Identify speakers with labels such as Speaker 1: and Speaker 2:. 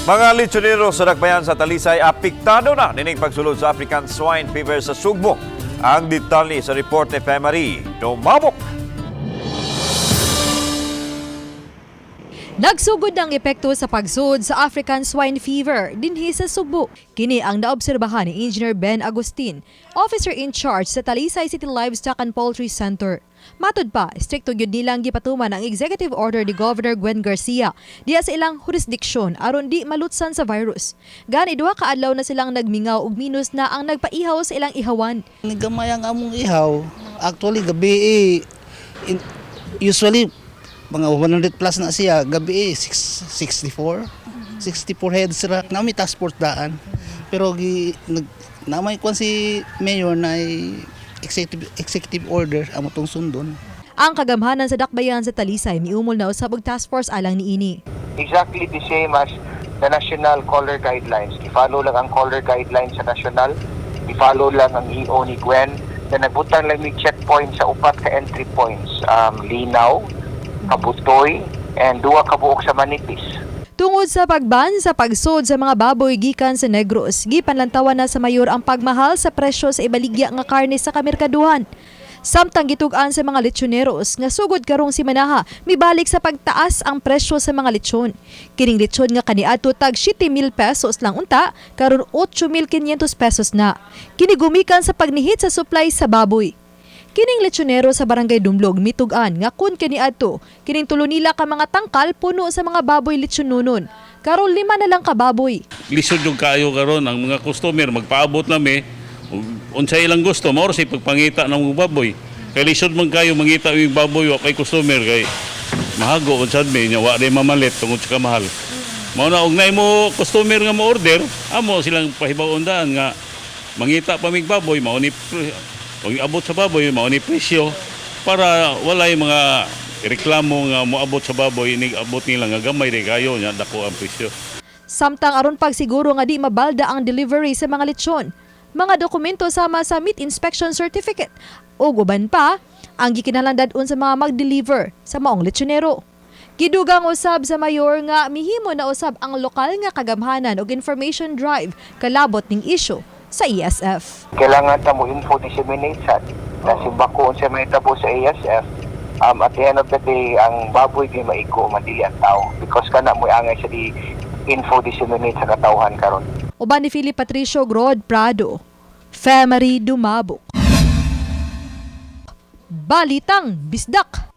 Speaker 1: Mga lechonero sa Dakbayan sa Talisay apektado na nining pagsulod sa African swine fever sa Sugbo. Ang detalye sa report ni Femari Dumabok.
Speaker 2: Nagsugod ang epekto sa pagsud sa African swine fever dinhi sa Sugbo. Kini ang naobserbahan ni Engineer Ben Agustin, officer in charge sa Talisay City Livestock and Poultry Center. Matud pa, strikto gyud nilang gipatuman ang executive order ni Governor Gwen Garcia diya sa ilang jurisdiksyon aron di malutsan sa virus. Gani duha ka adlaw na silang nagmingaw og minus na ang nagpaihaw sa ilang ihawan.
Speaker 3: Gamay ang among ihaw. Actually gabi usually mga 100 plus na siya, gabi 64 heads ra na may task force daan. Pero namay kwan si mayor na executive order amo tong sundon.
Speaker 2: Ang kagamhanan sa Dakbayan sa Talisay miumol na usab og task force alang niini.
Speaker 4: Exactly the same as the national color guidelines. I-follow lang ang color guidelines sa national, i-follow lang ang EO ni Gwen, na nagbutang lang may checkpoint sa upat ka entry points, Linaw, Kabutoy, and duwa ka buok sa Manipis.
Speaker 2: Tungod sa pagban sa pagsod sa mga baboy gikan sa Negros, gipanlantawan na sa mayor ang pagmahal sa presyo sa ibaligya nga karne sa kamerkaduhan. Samtang gitug-an sa mga lechoneros nga sugod karong simanaha, mibalik sa pagtaas ang presyo sa mga lechon. Kining lechon nga kaniadto tag 7,000 pesos lang unta, karon 8,500 pesos na. Kini gumikan sa pagnihit sa supply sa baboy. Kining lechonero sa Barangay Dumlog mitug-an nga kun kaniadto, kining tulo nila ka mga tangkal puno sa mga baboy lechonunon. Karon 5 na lang ka baboy.
Speaker 5: Lisod yung kayo karon ang mga customer magpaabot nami unsa ilang gusto mao si pagpangita ng mga baboy. Kay lisod man kayo mangita yung baboy wa kay customer kay mahago unsad mi nya wa day mamalit tungod sa kamahal. Mao na og nay mo customer nga mo order, amo silang pahibawon daan nga mangita pa mig baboy mao ni pag abot sa baboy, mao ni presyo para walay mga reklamo nga moabot sa baboy, abot nila nga gamay di kayo nya dako ang presyo.
Speaker 2: Samtang aron pagsiguro nga di mabalda ang delivery sa mga lechon, mga dokumento sama sa meat inspection certificate ug uban pa ang gikinahanglan sa mga mag-deliver sa maong lechonero. Gidugang usab sa mayor nga mihimo na usab ang lokal nga kagamhanan og information drive kalabot ning issue sa ESF.
Speaker 4: Kailangan ta mo info disseminate sa bako sa may tabo sa ESF. At the end of the day, ang baboy di maiko madili ang tao because kana mo angay sa di info disseminate sa katawhan karon.
Speaker 2: Uban ni Philip Patricio Grod Prado, Femari Dumabok. Balitang Bisdak.